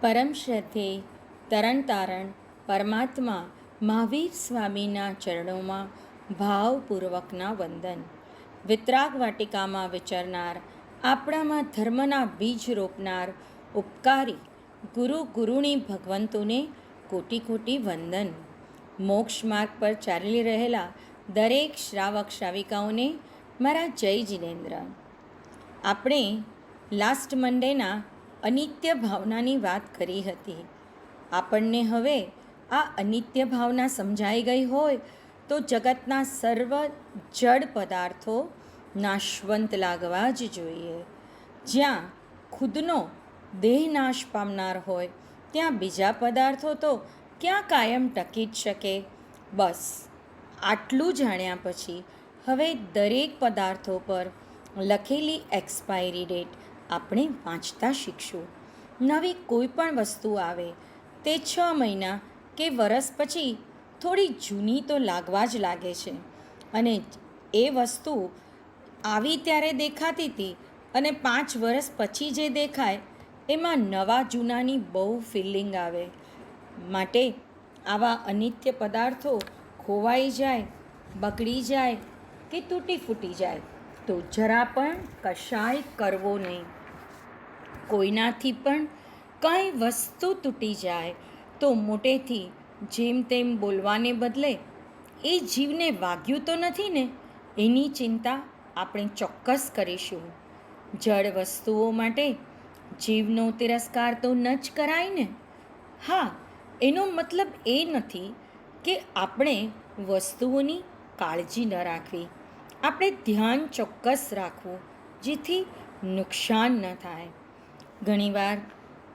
પરમ શ્રદ્ધેય તરણતારણ પરમાત્મા મહાવીર સ્વામીના ચરણોમાં ભાવપૂર્વકના વંદન. વિતરાગ વાટિકામાં વિચરનાર, આપણામાં ધર્મના બીજ રોપનાર ઉપકારી ગુરુની ભગવંતોને કોટી કોટી વંદન. મોક્ષ માર્ગ પર ચાલી રહેલા દરેક શ્રાવક શ્રાવિકાઓને મારા જય જિનેન્દ્ર. આપણે લાસ્ટ મંડેના અનિત્ય ભાવનાની વાત કરી હતી. આપણને હવે આ અનિત્ય ભાવના સમજાઈ ગઈ હોય તો જગતના સર્વ જડ પદાર્થો નાશવંત લાગવા જ જોઈએ. જ્યાં ખુદનો દેહ નાશ પામનાર હોય ત્યાં બીજા પદાર્થો તો ક્યાં કાયમ ટકી જ શકે. બસ આટલું જાણ્યા પછી હવે દરેક પદાર્થો પર લખેલી એક્સપાયરી ડેટ આપણે વાંચતા શીખશું. નવી કોઈ પણ વસ્તુ આવે તે 6 મહિના કે વરસ પછી થોડી જૂની તો લાગવા જ લાગે છે. અને એ વસ્તુ આવી ત્યારે દેખાતી હતી અને 5 વર્ષ પછી જે દેખાય એમાં નવા જૂનાની બહુ ફિલિંગ આવે. માટે આવા અનિત્ય પદાર્થો ખોવાઈ જાય, બગડી જાય કે તૂટી ફૂટી જાય તો જરા પણ કશાય કરવો નહીં. કોઈનાથી પણ કંઈ વસ્તુ તૂટી જાય તો મોટેથી જેમ તેમ બોલવાને બદલે એ જીવને વાગ્યું તો નથી ને એની ચિંતા આપણે ચોક્કસ કરીશું. જડ વસ્તુઓ માટે જીવનો તિરસ્કાર તો ન જ કરાય ને. હા, એનો મતલબ એ નથી કે આપણે વસ્તુઓની કાળજી ન રાખવી. આપણે ધ્યાન ચોક્કસ રાખવું જેથી નુકસાન ન થાય. ઘણીવાર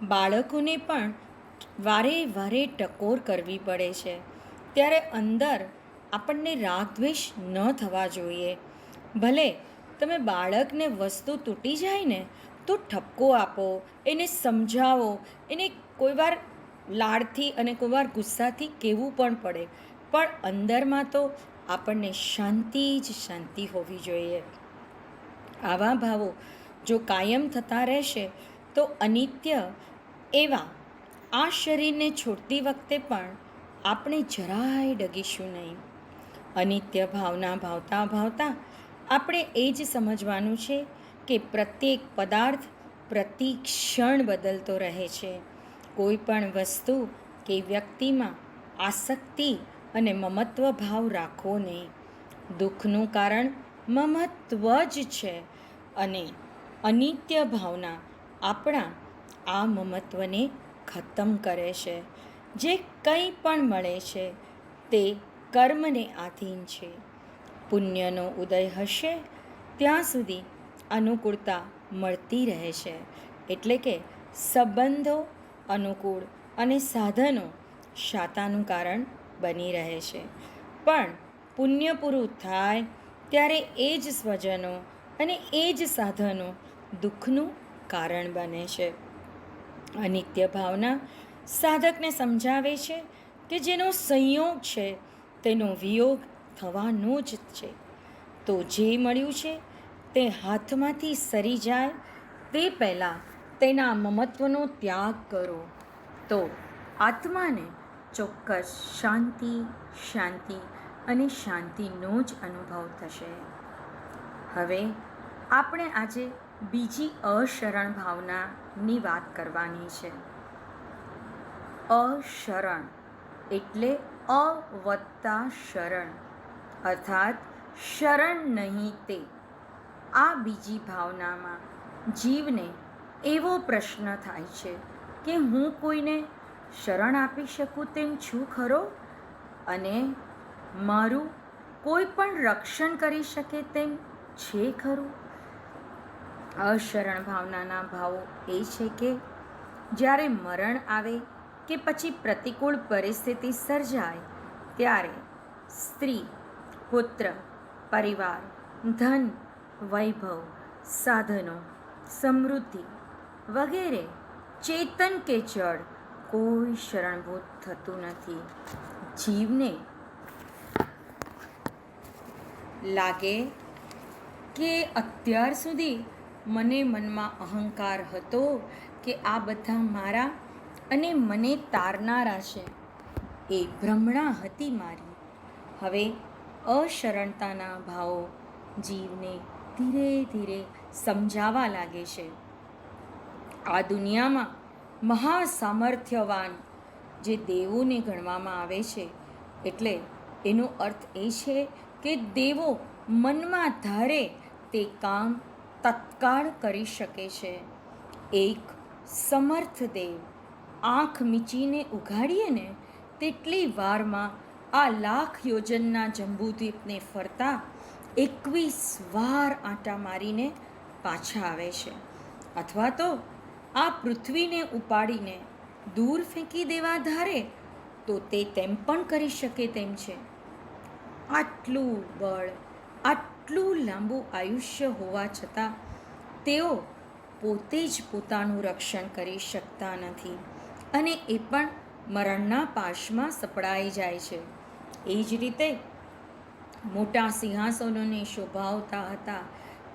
બાળકોને પણ વારે વારે ટકોર કરવી પડે છે. ત્યારે અંદર આપણને રાગ દ્વેષ ન થવા જોઈએ. ભલે તમે બાળકને વસ્તુ તૂટી જાય ને તો ઠપકો આપો, એને સમજાવો, એને કોઈવાર લાડથી અને કોઈવાર ગુસ્સાથી કહેવું પણ પડે, પણ અંદરમાં તો આપણને શાંતિ જ શાંતિ હોવી જોઈએ. આવા ભાવો જો કાયમ થતા રહેશે તો અનિત્ય એવા આ શરીરને છોડતી વખતે પણ આપણે જરાય ડગીશું નહીં. અનિત્ય ભાવના ભાવતા ભાવતા આપણે એ જ સમજવાનું છે કે પ્રત્યેક પદાર્થ પ્રતિ ક્ષણ બદલતો રહે છે. કોઈ પણ વસ્તુ કે વ્યક્તિમાં આસક્તિ અને મમત્વ ભાવ રાખવો નહીં. દુઃખનું કારણ મમત્વ જ છે અને અનિત્ય ભાવના આપણા આ મમત્વને ખતમ કરે છે. જે કંઈ પણ મળે છે તે કર્મને આધીન છે. પુણ્યનો ઉદય હશે ત્યાં સુધી અનુકૂળતા મળતી રહે છે. એટલે કે સંબંધો અનુકૂળ અને સાધનો શાતાનું કારણ બની રહે છે. પણ પુણ્ય પૂરું થાય ત્યારે એ જ સ્વજનો અને એ જ સાધનો દુઃખનું કારણ બને છે. અનિત્ય ભાવના સાધકને સમજાવે છે કે જેનો સંયોગ છે તેનો વિયોગ થવાનો જ છે. તો જે મળ્યું છે તે હાથમાંથી સરી જાય તે પહેલાં તેના મમત્વનો ત્યાગ કરો તો આત્માને ચોક્કસ શાંતિ શાંતિ અને શાંતિનો જ અનુભવ થશે. હવે આપણે આજે બીજી અશરણ ભાવનાની વાત કરવાની છે. અશરણ એટલે અ વત્તા શરણ, અર્થાત શરણ નહીં તે. આ બીજી ભાવનામાં જીવને એવો પ્રશ્ન થાય છે કે હું કોઈને શરણ આપી શકું તેમ છું ખરો અને મારું કોઈ પણ રક્ષણ કરી શકે તેમ છે ખરું. અશરણ ભાવનાના ભાવો એ છે કે જ્યારે મરણ આવે કે પછી પ્રતિકૂળ પરિસ્થિતિ સર્જાય ત્યારે સ્ત્રી, પુત્ર, પરિવાર, ધન, વૈભવ, સાધનો, સમૃદ્ધિ વગેરે ચેતન કે જડ કોઈ શરણભૂત થતું નથી. જીવને લાગે કે અત્યાર સુધી મને મનમાં અહંકાર હતો કે આ બધા મારા અને મને તારનારા છે એ ભ્રમણા હતી મારી. હવે અશરણતાના ભાવો જીવને ધીરે ધીરે સમજાવા લાગે છે. આ દુનિયામાં મહાસામર્થ્યવાન જે દેવોને ગણવામાં આવે છે, એટલે એનો અર્થ એ છે કે દેવો મનમાં ધારે તે કામ તત્કાળ કરી શકે છે. એક સમર્થ દેવ આંખ મીચીને ઉઘાડીએ ને તેટલી વારમાં આ લાખ યોજનના જંબુદ્વીપને ફરતા 21 વાર આંટા મારીને પાછા આવે છે. અથવા તો આ પૃથ્વીને ઉપાડીને દૂર ફેંકી દેવા ધારે તો તે તેમ પણ કરી શકે તેમ છે. આટલું બળ, આટલું લાંબુ આયુષ્ય હોવા છતાં તેઓ પોતે જ પોતાનું રક્ષણ કરી શકતા નથી અને એ પણ મરણના પાશમાં સપડાઈ જાય છે. એ જ રીતે મોટા સિંહાસનોને શોભાવતા હતા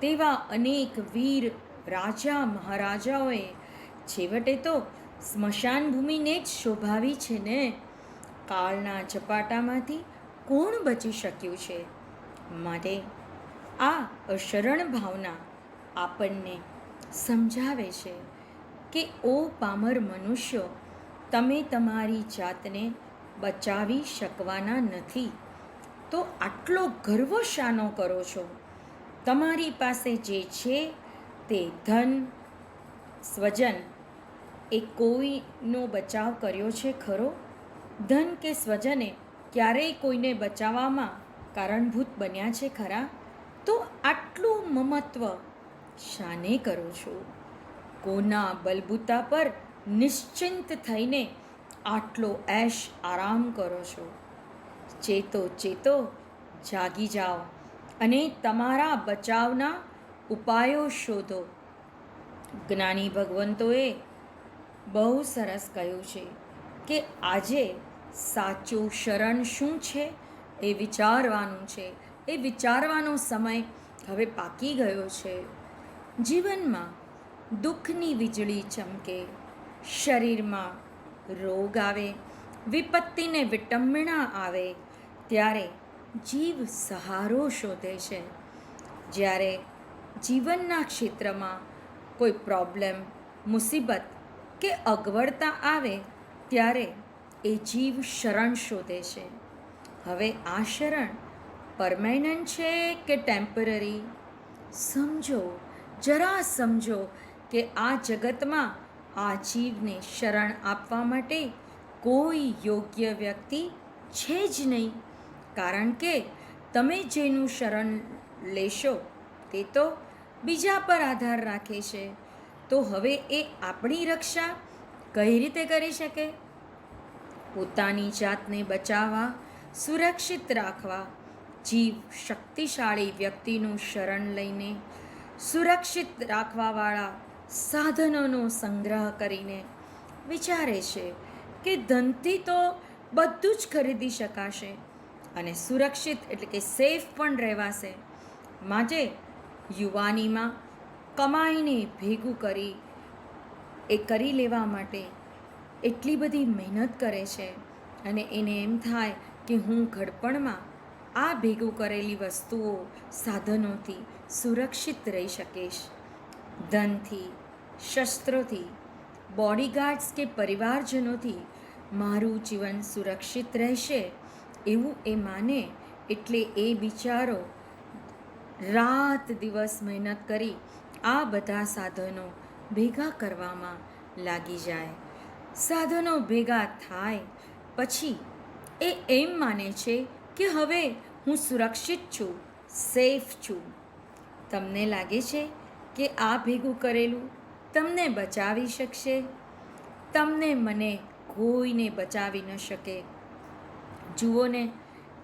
તેવા અનેક વીર રાજા મહારાજાઓએ છેવટે તો સ્મશાન ભૂમિને જ શોભાવી છે ને. કાળના ઝપાટામાંથી કોણ બચી શક્યું છે? માટે આ અશરણ ભાવના આપણને સમજાવે છે કે ઓ પામર મનુષ્યો, તમે તમારી જાતને બચાવી શકવાના નથી તો આટલો ગર્વ શાનો કરો છો? તમારી પાસે જે છે તે ધન સ્વજન એ કોઈનો બચાવ કર્યો છે ખરો? ધન કે સ્વજને ક્યારેય કોઈને બચાવવામાં કારણભૂત બન્યા છે ખરા? તો આટલું મમત્વ શાને કરો છો? કોના બલબૂતા પર નિશ્ચિંત થઈને આટલો એશ આરામ કરો છો? ચેતો ચેતો, જાગી જાઓ અને તમારા બચાવના ઉપાયો શોધો. જ્ઞાની ભગવંતોએ બહુ સરસ કહ્યું છે કે આજે સાચું શરણ શું છે એ વિચારવાનું છે. એ વિચારવાનો સમય હવે પાકી ગયો છે. જીવનમાં દુઃખની વીજળી ચમકે, શરીરમાં રોગ આવે, વિપત્તિને વિટંબણા આવે ત્યારે જીવ સહારો શોધે છે. જ્યારે જીવનના ક્ષેત્રમાં કોઈ પ્રોબ્લેમ, મુસીબત કે અગવડતા આવે ત્યારે એ જીવ શરણ શોધે છે. હવે આ શરણ પરમેનન્ટ છે કે ટેમ્પરરી? સમજો, જરા સમજો કે આ જગતમાં આ જીવને શરણ આપવા માટે કોઈ યોગ્ય વ્યક્તિ છે જ નહીં. કારણ કે તમે જેનું શરણ લેશો તે તો બીજા પર આધાર રાખે છે. તો હવે એ આપણી રક્ષા કઈ રીતે કરી શકે? પોતાની જાતને બચાવવા, સુરક્ષિત રાખવા જીવ શક્તિશાળી વ્યક્તિનું શરણ લઈને સુરક્ષિત રાખવાવાળા સાધનોનો સંગ્રહ કરીને વિચારે છે કે ધનથી તો બધું જ ખરીદી શકાશે અને સુરક્ષિત એટલે કે સેફ પણ રહેવાશે. માટે યુવાનીમાં કમાઈને ભેગું કરી લેવા માટે એટલી બધી મહેનત કરે છે અને એને એમ થાય કે હું ઘડપણમાં આ ભેગું કરેલી વસ્તુઓ, સાધનોથી સુરક્ષિત રહી શકીશ. ધનથી, શસ્ત્રોથી, બોડીગાર્ડ્સ કે પરિવારજનોથી મારું જીવન સુરક્ષિત રહેશે એવું એ માને એટલે એ બિચારો રાત દિવસ મહેનત કરી આ બધા સાધનો ભેગા કરવામાં લાગી જાય. સાધનો ભેગા થાય પછી એ એમ માને છે કે હવે હું સુરક્ષિત છું, સેફ છું. તમને લાગે છે કે આ ભેગું કરેલું તમને બચાવી શકશે? તમને મને કોઈને બચાવી ન શકે. જુઓ ને,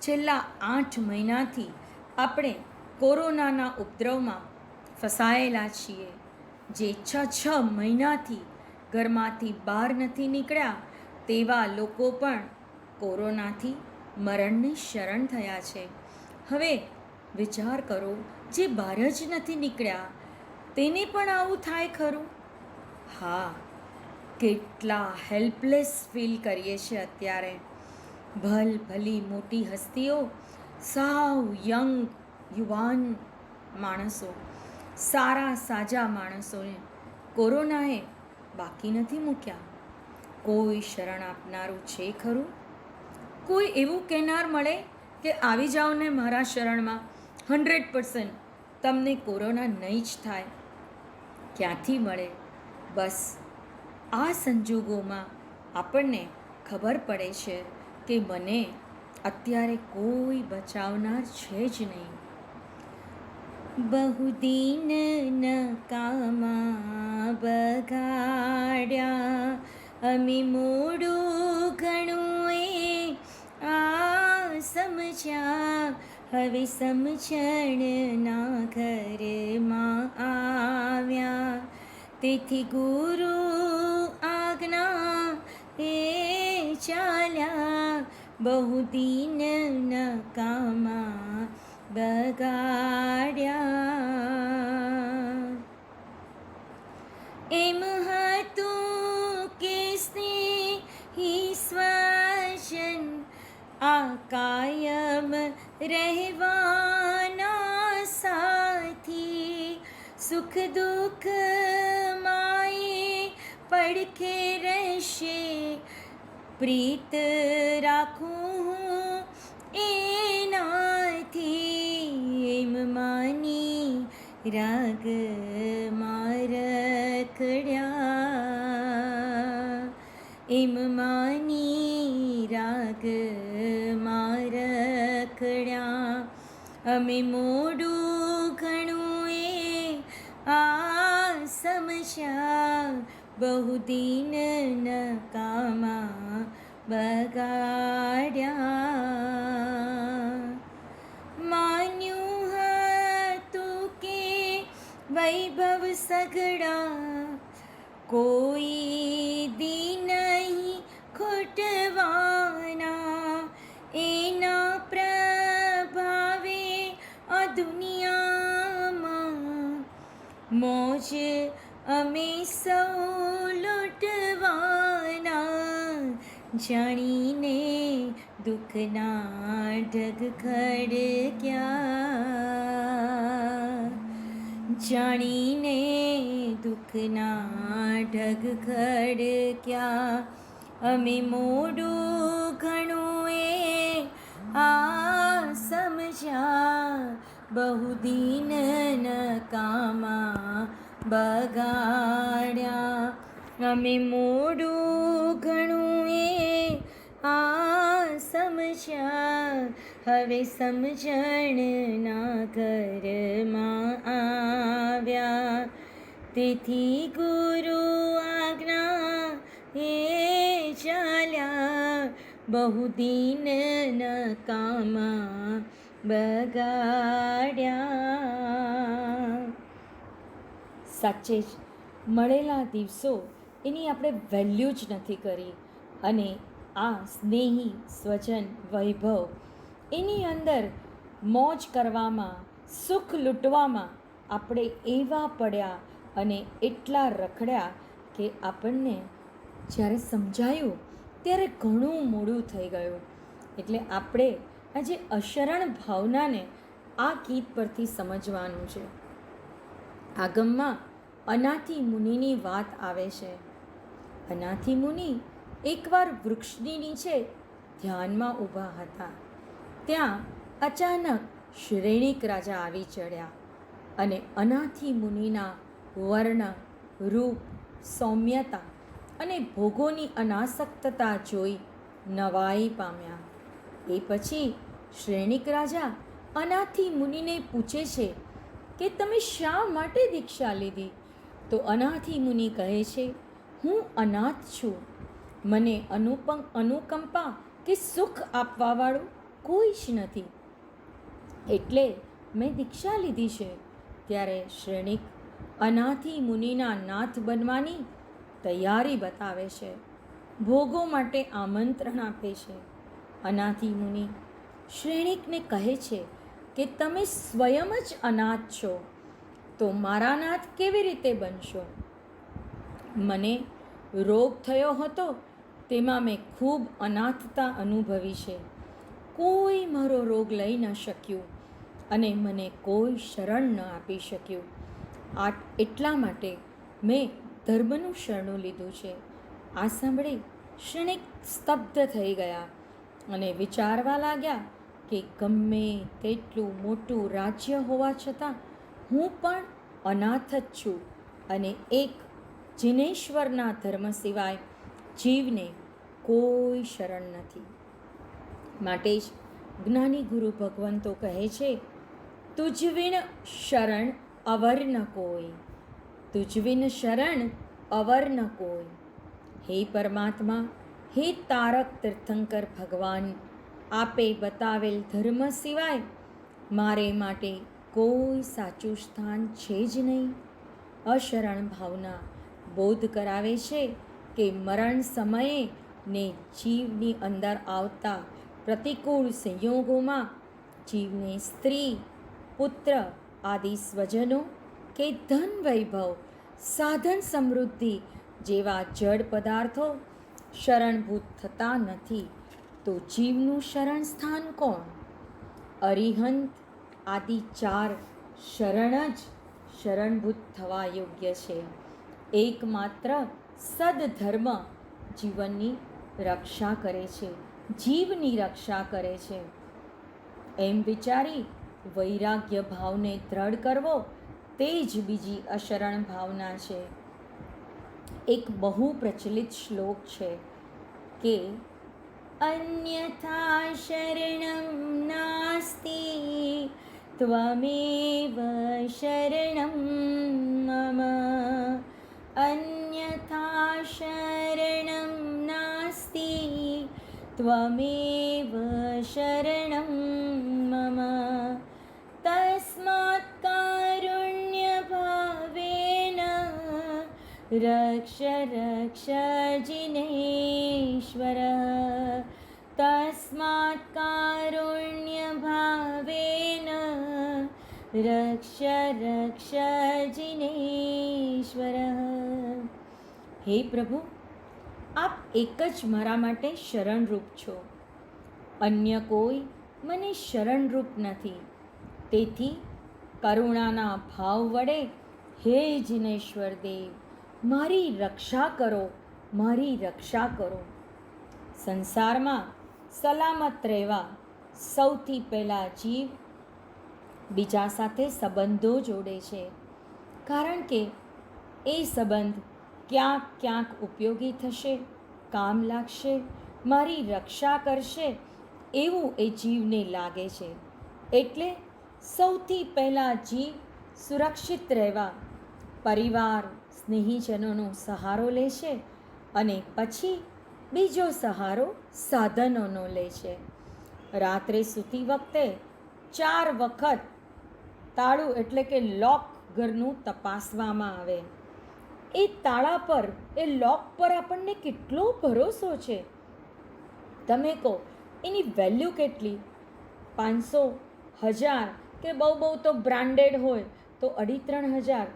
છેલ્લા 8 મહિનાથી આપણે કોરોનાના ઉપદ્રવમાં ફસાયેલા છીએ. જે 6 મહિનાથી ઘરમાંથી બહાર નથી નીકળ્યા તેવા લોકો પણ કોરોનાથી મરણની શરણ થયા છે. હવે વિચાર કરો, જે બહાર જ નથી નીકળ્યા તેને પણ આવું થાય ખરું? હા, કેટલા હેલ્પલેસ ફીલ કરીએ છીએ અત્યારે. ભલી મોટી હસ્તીઓ, સાવ યંગ યુવાન માણસો, સારા સાજા માણસોને કોરોનાએ બાકી નથી મૂક્યા. કોઈ શરણ આપનારું છે ખરું? કોઈ એવું કહેનાર મળે કે આવી જાઓ ને મારા શરણમાં, 100% તમને કોરોના નહીં જ થાય? ક્યાંથી મળે? બસ આ સંજોગોમાં આપણને ખબર પડે છે કે મને અત્યારે કોઈ બચાવનાર છે જ નહીં. બહુદીન નકામા બગાડ્યા અમે મોડું ઘણું એ આ સમજ્યા, હવે સમજણના ઘરમાં આવ્યા. તેથી ગુરુ આજ્ઞા એ ચાલ્યા, બહુદીન નકામા બગાડ્યા. એમ હતું કે સ્નેહી સ્વજન આ કાયમ રહેવાના સાથી, સુખ દુઃખ માએ પડખે રહેશે, પ્રીત રાખું એનાથી. એમ માની રાગ રખડ્યા, એમ માની રાગ રખડ્યા. અમે મોડું ઘણું એ આ સમજ્યા, બહુદીન નકામા બગાડ્યા. માન્યું હતું કે વૈભવ સઘળા કોઈ દી નહીં ખૂટવાના, એના પ્રભાવે આ દુનિયામાં મોજ અમે સૌ લૂંટવાના. જાણીને દુઃખના ઢગ ખડક્યા, જાણીને દુઃખના ઢગ ખડક્યા. અમે મોડું ઘણું એ આ સમજ્યા, બહુદીન નકામા બગાડ્યા. અમે મોડું ઘણું એ આ સમજ્યા, હવે સમજણના ઘરમાં આવ્યા. તેથી ગુરુ આજ્ઞા એ ચાલ્યા, બહુદીન નકામા બગાડ્યા. સાચે જ મળેલા દિવસો એની આપણે વેલ્યુ જ નથી કરી, અને આ સ્નેહી સ્વજન વૈભવ એની અંદર મોજ કરવામાં, સુખ લૂંટવામાં આપણે એવા પડ્યા અને એટલા રખડ્યા કે આપણને જ્યારે સમજાયું ત્યારે ઘણું મોડું થઈ ગયું. એટલે આપણે આજે અશરણ ભાવનાને આ ગીત પરથી સમજવાનું છે. આગમમાં અનાથી મુનિની વાત આવે છે. અનાથી મુનિ એકવાર વૃક્ષની નીચે ધ્યાનમાં ઊભા હતા. ત્યાં અચાનક શ્રેણિક રાજા આવી ચડ્યા અને અનાથી મુનિના વર્ણ, રૂપ, સૌમ્યતા અને ભોગોની અનાસક્તતા જોઈ નવાઈ પામ્યા. એ પછી શ્રેણિક રાજા અનાથી મુનિને પૂછે છે કે તમે શા માટે દીક્ષા લીધી? તો અનાથી મુનિ કહે છે, હું અનાથ છું, મને અનુકંપા કે સુખ આપવાવાળું કોઈ જ નથી, એટલે મેં દીક્ષા લીધી છે. ત્યારે શ્રેણિક અનાથી મુનિના નાથ બનવાની તૈયારી બતાવે છે, ભોગો માટે આમંત્રણ આપે છે. અનાથી મુનિ શ્રેણિકને કહે છે કે તમે સ્વયં જ અનાથ છો, તો મારા નાથ કેવી રીતે બનશો? મને રોગ થયો હતો તેમાં મેં ખૂબ અનાથતા અનુભવી છે. કોઈ મારો રોગ લઈ ન શક્યું અને મને કોઈ શરણ ન આપી શક્યું. એટલા માટે મેં ધર્મનું શરણું લીધું છે. આ સાંભળી ક્ષણિક સ્તબ્ધ થઈ ગયા અને વિચારવા લાગ્યા કે ગમે તેટલું મોટું રાજ્ય હોવા છતાં હું પણ અનાથ જ છું અને એક જિનેશ્વરના ધર્મ સિવાય જીવને કોઈ શરણ નથી. માટે જ જ્ઞાની ગુરુ ભગવંતો કહે છે, તુજ વિણ શરણ અવર ન કોઈ, તુજ વિન શરણ અવર ન કોઈ. હે પરમાત્મા, હે તારક તીર્થંકર ભગવાન, આપે બતાવેલ ધર્મ સિવાય મારે માટે કોઈ સાચું સ્થાન છે જ નહીં. અશરણ ભાવના બોધ કરાવે છે કે મરણ સમયે ને જીવની અંદર આવતા પ્રતિકૂળ સંયોગોમાં જીવને સ્ત્રી, પુત્ર આદિ સ્વજનો કે ધન વૈભવ, સાધન સમૃદ્ધિ જેવા જડ પદાર્થો શરણભૂત થતા નથી, તો જીવનું શરણ સ્થાન કોણ? અરિહંત આદિ 4 શરણ જ શરણભૂત થવા યોગ્ય છે. એકમાત્ર સદધર્મ જીવનની રક્ષા કરે છે, જીવની રક્ષા કરે છે. એમ વિચારી વૈરાગ્ય ભાવને દ્રઢ કરવો તે જ બીજી અશરણ ભાવના છે. એક બહુ પ્રચલિત શ્લોક છે કે અન્યથા શરણં નાસ્તિ ત્વમેવ શરણં મમ, અન્યથા શરણં નાસ્તિ ત્વમેવ શરણં મમ, તસ્માत् કારુણ્ય ભાવેન રક્ષ રક્ષ જિનેશ્વર, તસ્માत् કારુણ્ય ભાવેન રક્ષ રક્ષ જિનેશ્વર. હે પ્રભુ, આપ એક જ મારા માટે શરણરૂપ છો, અન્ય કોઈ મને શરણરૂપ નથી. તેથી કરુણાના ભાવ વડે હે જિનેશ્વર દેવ, મારી રક્ષા કરો, મારી રક્ષા કરો. સંસારમાં સલામત રહેવા સૌથી પહેલાં જીવ બીજા સાથે સંબંધો જોડે છે, કારણ કે એ સંબંધ ક્યાંક ક્યાંક ઉપયોગી થશે, કામ લાગશે, મારી રક્ષા કરશે એવું એ જીવને લાગે છે. એટલે સૌથી પહેલાં જીવ સુરક્ષિત રહેવા પરિવાર, સ્નેહીજનોનો સહારો લે છે અને પછી બીજો સહારો સાધનોનો લે છે. રાત્રે સૂતી વખતે 4 વખત તાળું એટલે કે લોક ઘરનું તપાસવામાં આવે. એ તાળા પર, એ લોક પર આપણને કેટલો ભરોસો છે. તમે કહો એની વેલ્યુ કેટલી? 500, 1000 કે બહુ તો બ્રાન્ડેડ હોય તો 2,500-3,000,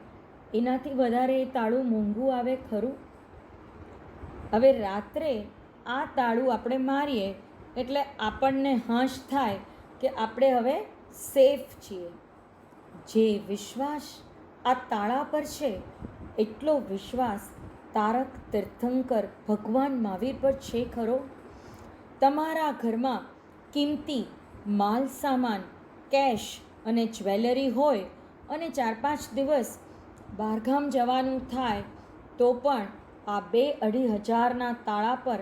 એનાથી વધારે એ તાળું મોંઘું આવે ખરું? હવે રાત્રે આ તાળું આપણે મારીએ એટલે આપણને હંશ થાય કે આપણે હવે સેફ છીએ. જે વિશ્વાસ આ તાળા પર છે એટલો વિશ્વાસ તારક તીર્થંકર ભગવાન મહાવીર પર છે ખરો? તમારા ઘરમાં કિંમતી માલ સામાન, કેશ અને જ્વેલરી હોય અને 4-5 દિવસ બહારગામ જવાનું થાય તો પણ આ 2,500-2,500ના તાળા પર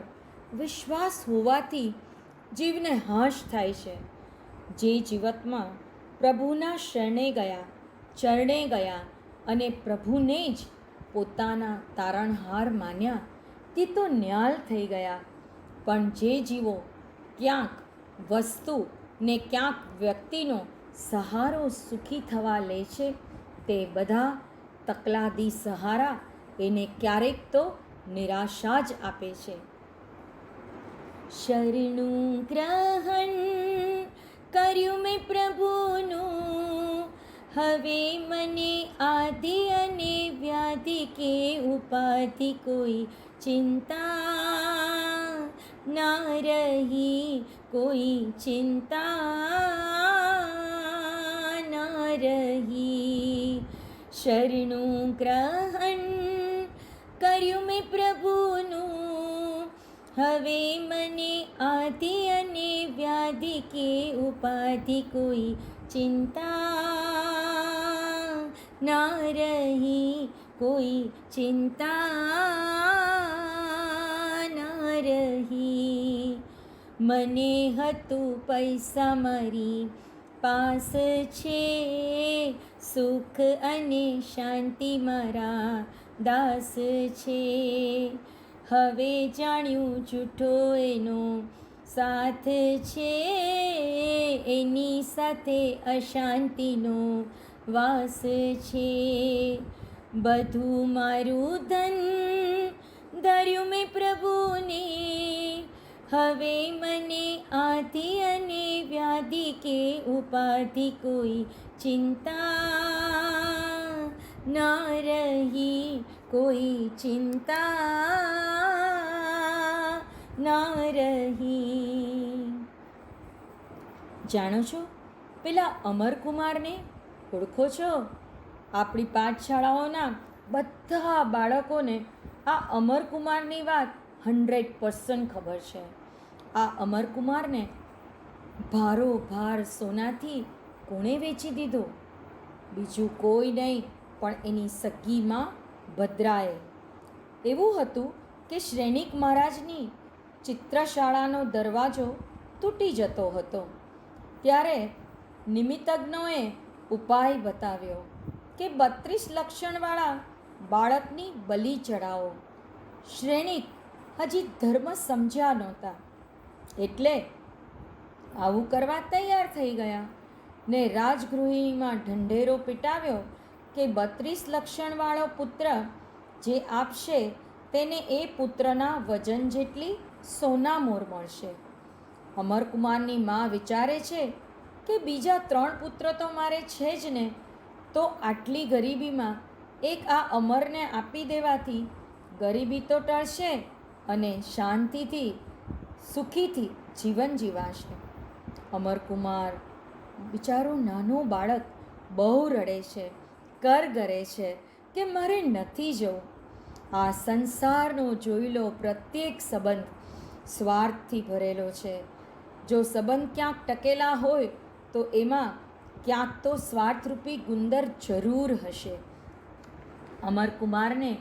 વિશ્વાસ હોવાથી જીવને હાશ થાય છે. જે જીવતમાં પ્રભુના શરણે ગયા, ચરણે ગયા અને પ્રભુને જ પોતાના તારણહાર માન્યા તે તો ન્યાલ થઈ ગયા. પણ જે જીવો ક્યાંક વસ્તુ ને ક્યાંક વ્યક્તિનો સહારો સુખી થવા લે છે તે બધા તકલાદી સહારા એને ક્યારેક તો નિરાશા જ આપે છે. શરણું ગ્રહણ કર્યું મેં પ્રભુનું, હવે મને આદિ અને વ્યાધિ કે ઉપાધિ કોઈ ચિંતા ના રહી, કોઈ ચિંતા ના રહી. શરણું ગ્રહણ કર્યું મેં પ્રભુનું, હવે મને આદિ અને વ્યાધિ કે ઉપાધિ કોઈ ચિંતા ના રહી, કોઈ ચિંતા ના રહી. મને હતું પૈસા મારી પાસ છે, સુખ અને શાંતિ મારા દાસ છે. હવે જાણ્યું જૂઠો એનો સાથ છે, એની સાથે અશાંતિનો વાસ છે. બધું મારું ધન ધર્યું મેં પ્રભુને, હવે મને આદિ અને વ્યાધિ કે ઉપાધિ કોઈ ચિંતા ના રહી, કોઈ ચિંતા ના રહી. જાણો છો પેલા અમરકુમારને? ઓળખો છો? આપણી પાઠશાળાઓના બધા બાળકોને આ અમરકુમારની વાત 100% ખબર છે. આ અમરકુમારને ભારોભાર સોનાથી કોણે વેચી દીધો? બીજું કોઈ નહીં પણ એની સગી માં ભદ્રાએ. એવું હતું કે શ્રેણિક મહારાજની ચિત્રશાળાનો દરવાજો તૂટી જતો હતો. ત્યારે નિમિત્તજ્ઞોએ ઉપાય બતાવ્યો કે 32 લક્ષણવાળા બાળકની બલિ ચડાવો. શ્રેણિક હજી ધર્મ સમજ્યા નહોતા એટલે આવું કરવા તૈયાર થઈ ગયા ને રાજગૃહિણીમાં ઢંઢેરો પીટાવ્યો કે 32 લક્ષણવાળો પુત્ર જે આપશે તેને એ પુત્રના વજન જેટલી સોનામોર મળશે. અમરકુમારની મા વિચારે છે કે બીજા 3 પુત્ર તો મારે છે જ ને, તો આટલી ગરીબીમાં એક આ અમરને આપી દેવાથી ગરીબી તો ટળશે અને શાંતિથી સુખીથી જીવન જીવાશે. અમરકુમાર બિચારો નાનો બાળક બહુ રડે છે, કરગરે છે કે મારે નથી જવું. આ સંસારનો જોયેલો પ્રત્યેક સંબંધ સ્વાર્થથી ભરેલો છે. જો સંબંધ ક્યાંક ટકેલા હોય તો એમાં ક્યાંક તો સ્વાર્થરૂપી ગુંદર જરૂર હશે. અમરકુમારને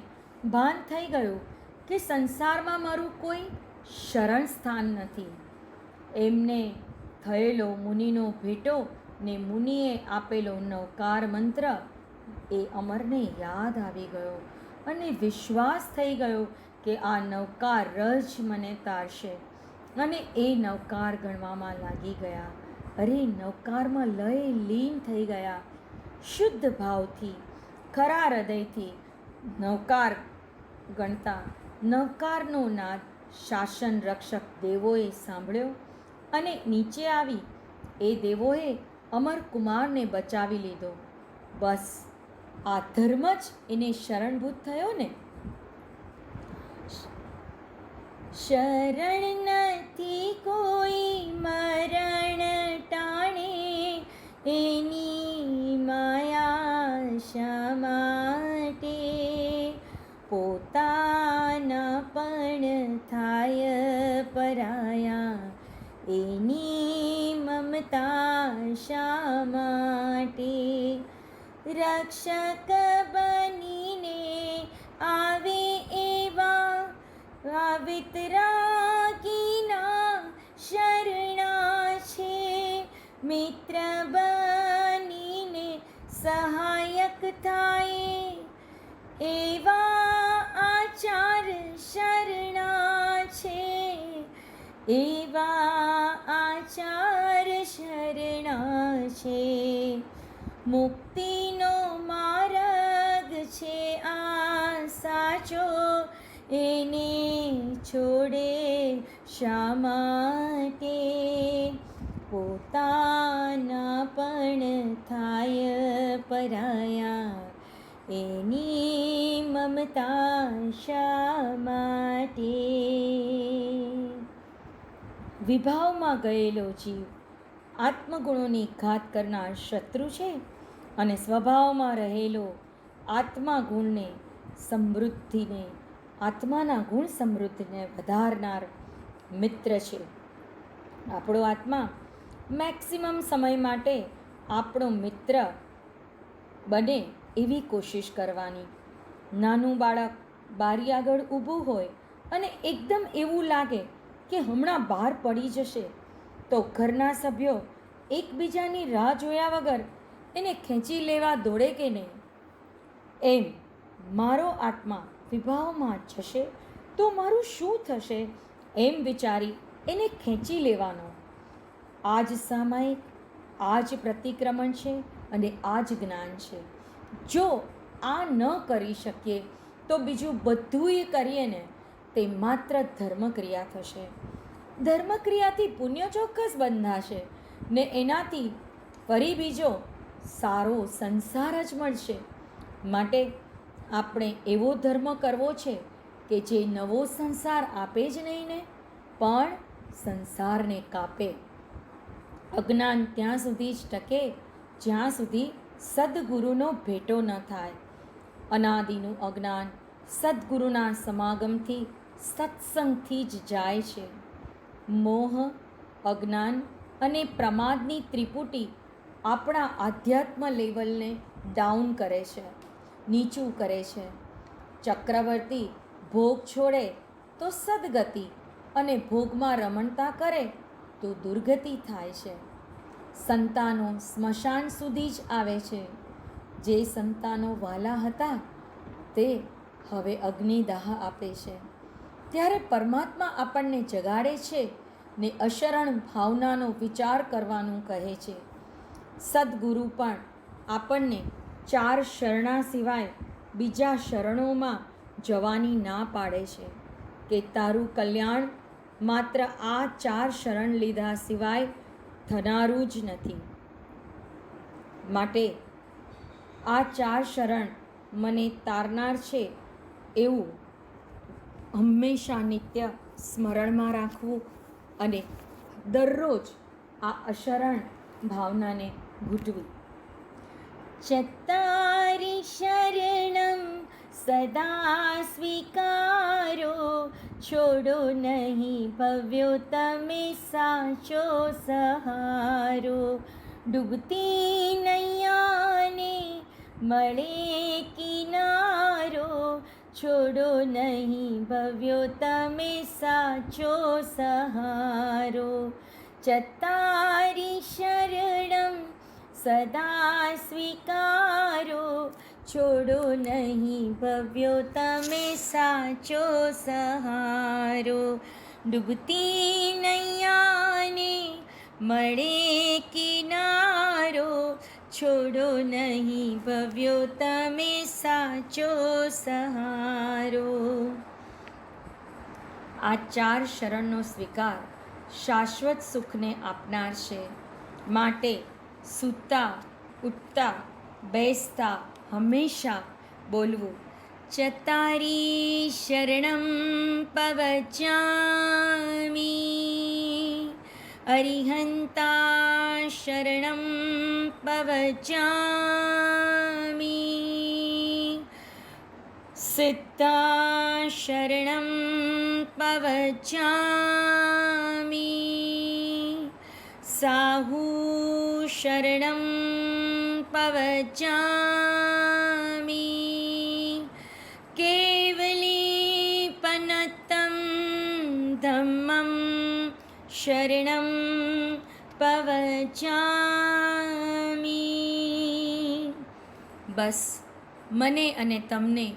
ભાન થઈ ગયું કે સંસારમાં મારું કોઈ શરણ સ્થાન નથી. એમને થયેલો મુનિનો ભેટો ને મુનિએ આપેલો નવકાર મંત્ર એ અમરને યાદ આવી ગયો અને વિશ્વાસ થઈ ગયો કે આ નવકાર જ મને તારશે અને એ નવકાર ગણવામાં લાગી ગયા. અરે નવકારમાં લય લીન થઈ ગયા. શુદ્ધ ભાવથી ખરા હૃદયથી નવકાર ગણતા નવકારનો નાદ શાસન રક્ષક દેવોએ સાંભળ્યો અને નીચે આવી એ દેવોએ અમરકુમારને બચાવી લીધો. બસ આ ધર્મ જ એને શરણભૂત થયો ને. શરણ નથી કોઈ મરણ ટાણે, એની માયા શા માટે? પોતાના પણ થાય પરાયા, એની મમતા શા માટે? રક્ષક બનીને આવે એવા વિતરાગીના શરણા છે. મિત્ર બનીને સહાયક થાય એવા આચાર શરણા છે. એવા આચાર શરણા છે. મુક્તિનો માર્ગ છે આ સાચો, એને છોડે શા માટે? પોતાના પણ થાય પરાયા, એની મમતા શા માટે? વિભાવમાં ગયેલો જીવ આત્મગુણોની ઘાત કરનાર શત્રુ છે અને સ્વભાવમાં રહેલો આત્મા ગુણને સમૃદ્ધિને આત્માના ગુણ સમૃદ્ધિને વધારનાર મિત્ર છે. આપણો આત્મા મેક્સિમમ સમય માટે આપણો મિત્ર બને એવી કોશિશ કરવાની. નાનું બાળક બારી આગળ ઊભું હોય અને એકદમ એવું લાગે કે હમણાં બહાર પડી જશે, તો ઘરના સભ્યો એકબીજાની રાહ જોયા વગર એને ખેંચી લેવા દોડે કે નહીં? એમ મારો આત્મા વિભાવમાં જશે તો મારું શું થશે એમ વિચારી એને ખેંચી લેવાનો. આ જ સામાયિક, આ જ પ્રતિક્રમણ છે અને આ જ જ્ઞાન છે. જો આ ન કરી શકીએ તો બીજું બધુંય કરીએ ને તે માત્ર ધર્મક્રિયા થશે. ધર્મક્રિયાથી પુણ્ય ચોક્કસ બંધાશે ને એનાથી ફરી બીજો સારો સંસાર જ મળશે. માટે આપણે એવો ધર્મ કરવો છે કે જે નવો સંસાર આપે જ નહીં ને પણ સંસારને કાપે. અજ્ઞાન ત્યાં સુધી જ ટકે જ્યાં સુધી સદગુરુનો ભેટો ન થાય. અનાદિનું અજ્ઞાન સદગુરુના સમાગમથી સત્સંગથી જ જાય છે. મોહ, અજ્ઞાન અને પ્રમાદની ત્રિપુટી આપણા આધ્યાત્મ લેવલને ડાઉન કરે છે, નીચું કરે છે. ચક્રવર્તી ભોગ છોડે તો સદગતિ અને ભોગમાં રમણતા કરે તો દુર્ગતિ થાય છે. સંતાનો સ્મશાન સુધી જ આવે છે. જે સંતાનો વાલા હતા તે હવે અગ્નિદાહ આપે છે. ત્યારે પરમાત્મા આપણને જગાડે છે ને અશરણ ભાવનાનો વિચાર કરવાનું કહે છે. સદગુરુ પણ આપણને 4 શરણા સિવાય બીજા શરણોમાં જવાની ના પાડે છે કે તારું કલ્યાણ માત્ર આ 4 શરણ લીધા સિવાય થનારું જ નથી. માટે આ 4 શરણ મને તારનાર છે એવું હંમેશા નિત્ય સ્મરણમાં રાખવું અને દરરોજ આ અશરણ ભાવનાને ઘૂંટવી. ચત્તારી શરણમ સદા સ્વીકારો, છોડો નહીં ભવ્યો તમે સાચો સહારો. ડૂબતી નૈયાને મળે કિનારો, છોડો નહીં ભવ્યો તમે સાચો સહારો. ચત્તારી શરણમ સદા સ્વીકારો, છોડો નહીં ભવ્યો તમે સાચો સહારો. ડૂબતી નૈયાને મળે કિનારો, છોડો નહીં ભવ્યો તમે સાચો સહારો. આ 4 શરણનો સ્વીકાર શાશ્વત સુખને આપનાર છે. માટે સૂતા, ઉઠતા, બેસતા હંમેશા બોલવું ચત્તારી શરણમ પવચામિ, અરિહંતા શરણમ પવચામિ, સિદ્ધા શરણમ પવચામિ, સાહુ શરણમ પવચામિ, કેવલીપનતમ ધમ્મમ શરણમ પવચામિ. બસ મને અને તમને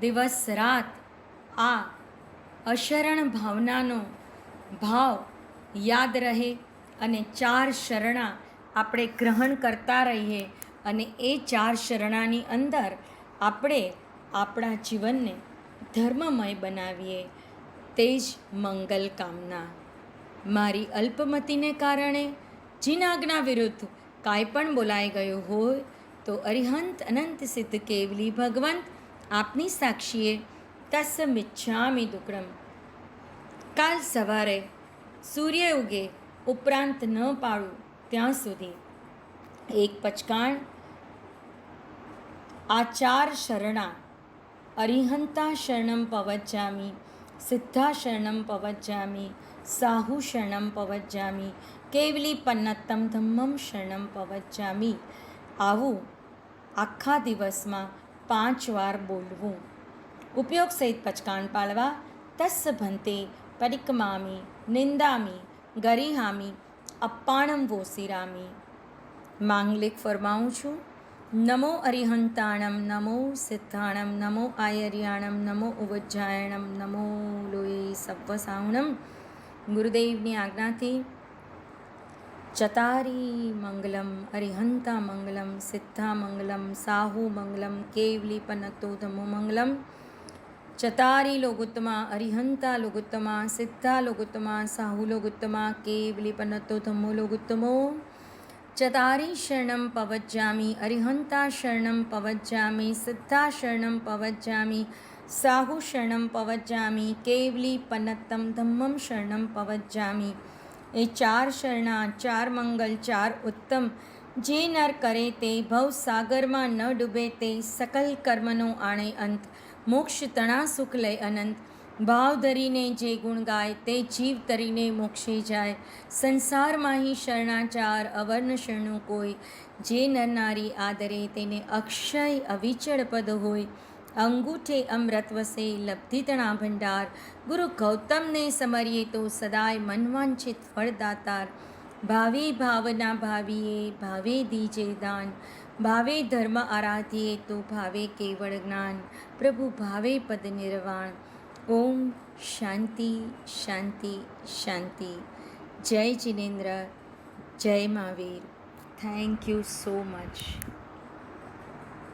દિવસ રાત આ અશરણ ભાવનાનો ભાવ યાદ રહે અને 4 શરણા આપણે ગ્રહણ કરતા રહીએ અને એ 4 શરણાની અંદર આપણે આપણા જીવનને ધર્મમય બનાવીએ. તે જ મંગલ કામના. મારી અલ્પમતિને કારણે જીનાજ્ઞા વિરુદ્ધ કાંઈ પણ બોલાઈ ગયું હોય તો અરિહંત અનંત સિદ્ધ કેવલી ભગવંત આપની સાક્ષીએ તસ્સ મિચ્છામિ દુક્કડમ. કાલ સવારે સૂર્ય ઉગે ઉપરાંત ન પાડું ત્યાં સુધી એક પચકાણ આચાર શરણા અરિહંતા શરણમ પવજ્જામિ, સિદ્ધા શરણમ પવજ્જામિ, સાહુ શરણમ પવજ્જામિ, કેવલી પન્નતમ ધમ્મમ શરણમ પવજ્જામિ. આવું આખા દિવસમાં 5 વાર બોલવું. ઉપયોગ સહિત પચકાણ પાળવા. તસ્સ ભંતે પરિક્રમામિ નિંદામિ ગરિહામિ અપ્પાણમ વોસિરામિ. માંગલિક ફરમાવું છું. નમો અરિહંતાણમ, નમો સિદ્ધાણમ, નમો આયર્યાણમ, નમો ઉવજ્જાયણમ, નમો લોય સવ્વસાવણમ. ગુરુદેવની આજ્ઞાથી ચતારી મંગલમ, અરિહંતા મંગલમ, સિદ્ધા મંગલમ, સાહુ મંગલમ, કેવલી પનતો ધમો મંગલમ. ચતારી લોગુત્તમા, અરિહંતા લોગુત્તમા, સિદ્ધા લોગુત્તમા, સાહુ લોગુત્તમા, કેવલી પનતો ધમો લોગુત્તમો. ચતારી શરણમ પવજ્જામિ, અરિહંતા શરણમ પવજ્જામિ, સિદ્ધા શરણમ પવજ્જામિ, સાહુ શરણમ પવજ્જામિ, કેવલી પન્નતમ ધમ્મમ શરણમ પવજ્જામિ. એ 4 શરણા, 4 મંગલ, 4 ઉત્તમ. જે નર કરે તે ભવસાગરમાં ન ડૂબે તે, સકલ કર્મનો આણે અંત, મોક્ષ તણા સુખ લય અનંત. ભાવ ધરીને જે ગુણ ગાય તે જીવ તરીને મોક્ષે જાય. સંસારમાં શરણાચાર અવર્ણ શરણું કોઈ, જે નર નારી આદરે તેને અક્ષય અવિચળ પદ હોય. અંગૂઠે અમૃત વસે લબ્ધિ તણા ભંડાર, ગુરુ ગૌતમને સમરીએ તો સદાય મનવાંછિત ફળદાતાર. ભાવે ભાવના ભાવીએ ભાવે દીજે દાન, ભાવે ધર્મ આરાધીએ તો ભાવે કેવળ જ્ઞાન, પ્રભુ ભાવે પદ નિર્વાણ. ઓમ શાંતિ શાંતિ શાંતિ. જય જિનેન્દ્ર, જય Mahavir. Thank you so much.